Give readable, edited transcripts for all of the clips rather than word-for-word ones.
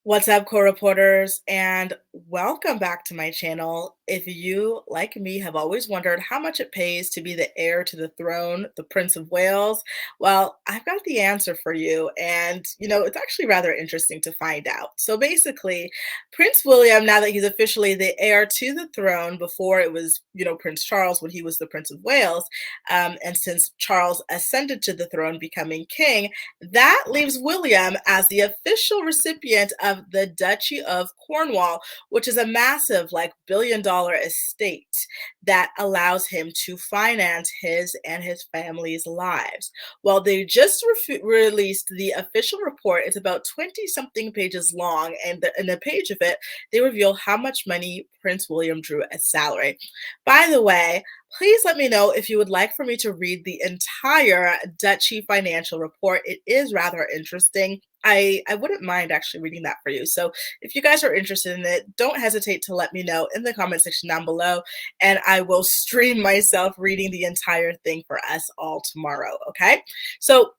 What's up, co-reporters, and welcome back to my channel. If you, like me, have always wondered how much it pays to be the heir to the throne, the Prince of Wales, well, I've got the answer for you, and it's actually rather interesting to find out. So basically, Prince William, now that he's officially the heir to the throne, before it was, Prince Charles when he was the Prince of Wales, and since Charles ascended to the throne, becoming king, that leaves William as the official recipient of the Duchy of Cornwall, which is a massive, like, billion-dollar estate that allows him to finance his and his family's lives. Well, they just released the official report. It's about 20 something pages long, and in a page of it, they reveal how much money Prince William drew as salary. By the way, please let me know if you would like for me to read the entire Duchy financial report. It is rather interesting. I wouldn't mind actually reading that for you. So if you guys are interested in it, don't hesitate to let me know in the comment section down below, and I will stream myself reading the entire thing for us all tomorrow. Okay. So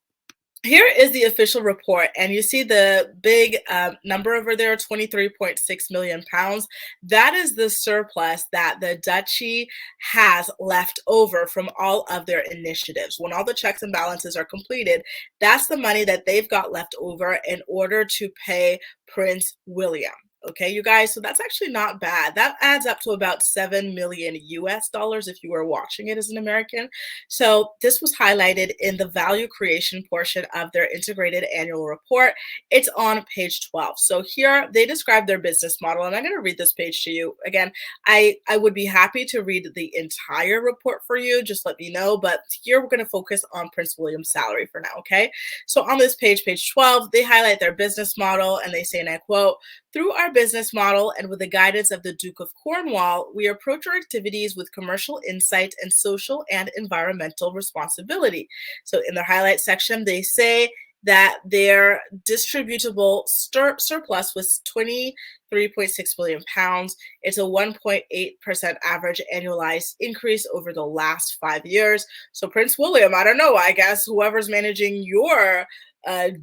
here is the official report, and you see the big number over there, 23.6 million pounds. That is the surplus that the duchy has left over from all of their initiatives. When all the checks and balances are completed, that's the money that they've got left over in order to pay Prince William. Okay, you guys, so that's actually not bad. That adds up to about 7 million US dollars if you were watching it as an American. So this was highlighted in the value creation portion of their integrated annual report. It's on page 12. So here they describe their business model, and I'm going to read this page to you. Again, I would be happy to read the entire report for you. Just let me know. But here we're going to focus on Prince William's salary for now, okay? So on this page, page 12, they highlight their business model, and they say, and I quote, "Through our business model and with the guidance of the Duke of Cornwall, we approach our activities with commercial insight and social and environmental responsibility." So in the highlight section, they say that their distributable surplus was 23.6 billion pounds. It's a 1.8% average annualized increase over the last 5 years. So Prince William, I don't know, I guess whoever's managing your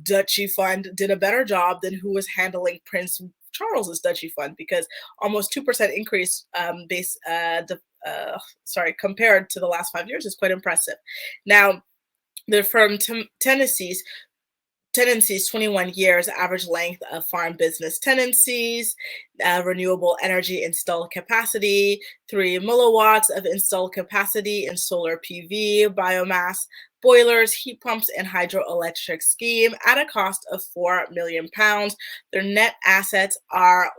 duchy fund did a better job than who was handling Prince Charles's duchy fund, because almost 2% increase compared to the last 5 years is quite impressive. Now, they're from tenancies 21 years, average length of farm business tenancies, renewable energy installed capacity, 3 milliwatts of installed capacity in solar PV, biomass, boilers, heat pumps, and hydroelectric scheme at a cost of 4 million pounds. Their net assets are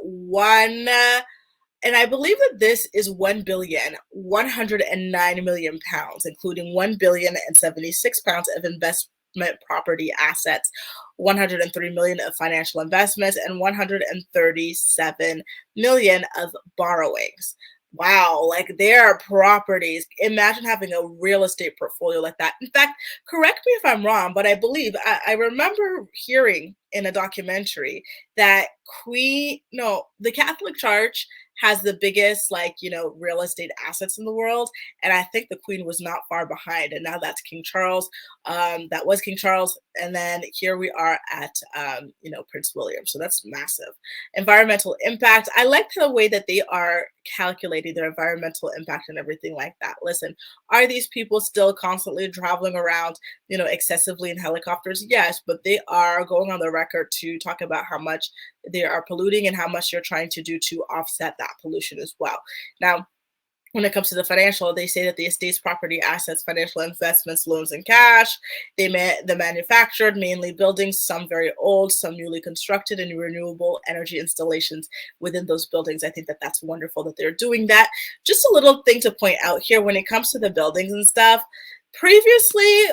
and I believe that this is 1,109,000,000 pounds, including 1,076,000,000 pounds of investment property assets, 103 million of financial investments, and 137 million of borrowings. Wow, like their properties. Imagine having a real estate portfolio like that. In fact, correct me if I'm wrong, but I believe I remember hearing in a documentary that the Catholic Church has the biggest, real estate assets in the world. And I think the Queen was not far behind. And now that's King Charles. That was King Charles. And then here we are at, Prince William. So that's massive. Environmental impact. I like the way that they are calculating their environmental impact and everything like that. Listen, are these people still constantly traveling around, excessively in helicopters? Yes, but they are going on the record to talk about how much they are polluting and how much they're trying to do to offset that pollution as well. Now, when it comes to the financial, they say that the estate's property assets, financial investments, loans, and cash, the manufactured, mainly buildings, some very old, some newly constructed, and renewable energy installations within those buildings. I think that that's wonderful that they're doing that. Just a little thing to point out here when it comes to the buildings and stuff. Previously,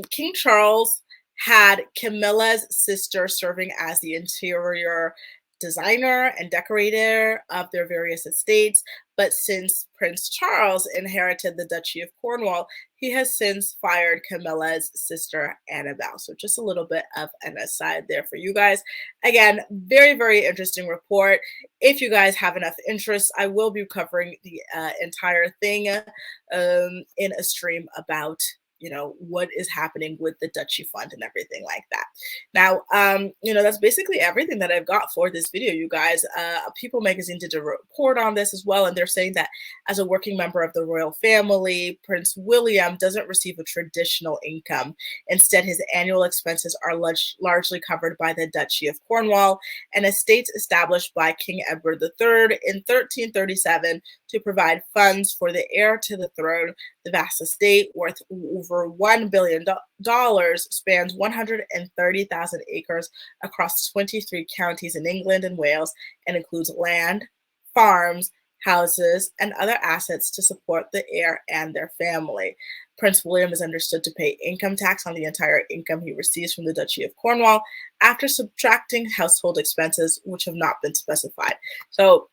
King Charles had Camilla's sister serving as the interior designer and decorator of their various estates. But since Prince Charles inherited the Duchy of Cornwall, he has since fired Camilla's sister, Annabelle. So just a little bit of an aside there for you guys. Again, very, very interesting report. If you guys have enough interest, I will be covering the entire thing in a stream about what is happening with the Duchy Fund and everything like that. Now, that's basically everything that I've got for this video, you guys. People Magazine did a report on this as well, and they're saying that as a working member of the royal family, Prince William doesn't receive a traditional income. Instead, his annual expenses are largely covered by the Duchy of Cornwall, an estate established by King Edward III in 1337 to provide funds for the heir to the throne. The vast estate, worth over $1 billion, spans 130,000 acres across 23 counties in England and Wales and includes land, farms, houses, and other assets to support the heir and their family. Prince William is understood to pay income tax on the entire income he receives from the Duchy of Cornwall after subtracting household expenses, which have not been specified. So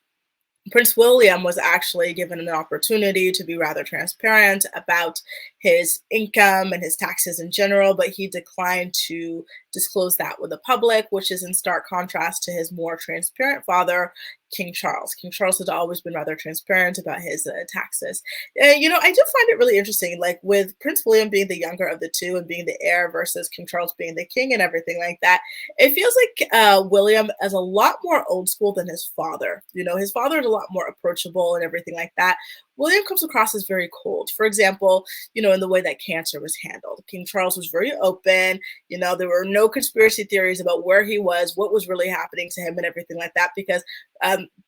Prince William was actually given an opportunity to be rather transparent about his income and his taxes in general, but he declined to disclose that with the public, which is in stark contrast to his more transparent father, King Charles. King Charles has always been rather transparent about his taxes. I do find it really interesting, like with Prince William being the younger of the two and being the heir versus King Charles being the king and everything like that. It feels like William is a lot more old school than his father. His father is a lot more approachable and everything like that. William comes across as very cold. For example, in the way that cancer was handled. King Charles was very open. There were no conspiracy theories about where he was, what was really happening to him and everything like that, because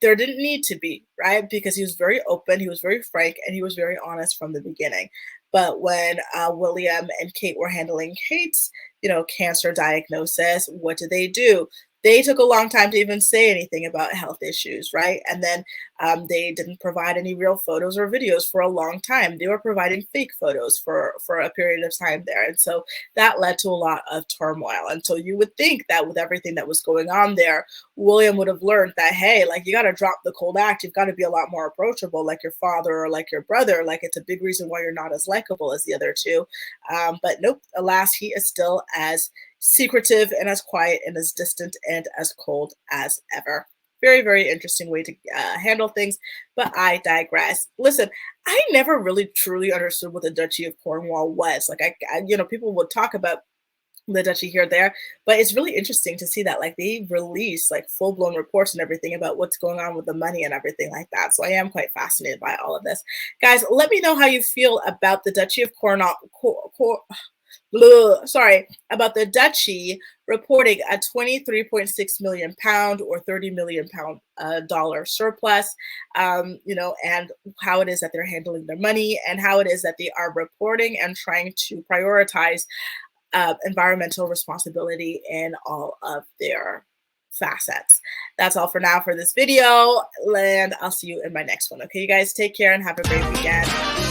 there didn't need to be, right? Because he was very open, he was very frank, and he was very honest from the beginning. But when William and Kate were handling Kate's, cancer diagnosis, what did they do? They took a long time to even say anything about health issues, right? And then they didn't provide any real photos or videos for a long time. They were providing fake photos for a period of time there. And so that led to a lot of turmoil. And so you would think that with everything that was going on there, William would have learned that, hey, like, you got to drop the cold act. You've got to be a lot more approachable, like your father or like your brother. Like, it's a big reason why you're not as likable as the other two. But nope, alas, he is still as secretive and as quiet and as distant and as cold as ever. Very, very interesting way to handle things, but I digress. Listen, I never really truly understood what the Duchy of Cornwall was. Like, people would talk about the duchy here or there, but it's really interesting to see that, like, they release like full-blown reports and everything about what's going on with the money and everything like that. So I am quite fascinated by all of this. Guys, let me know how you feel about the Duchy of Cornwall. About the Duchy reporting a £23.6 million or £30 million dollar surplus, and how it is that they're handling their money and how it is that they are reporting and trying to prioritize environmental responsibility in all of their facets. That's all for now for this video, and I'll see you in my next one. Okay, you guys, take care and have a great weekend.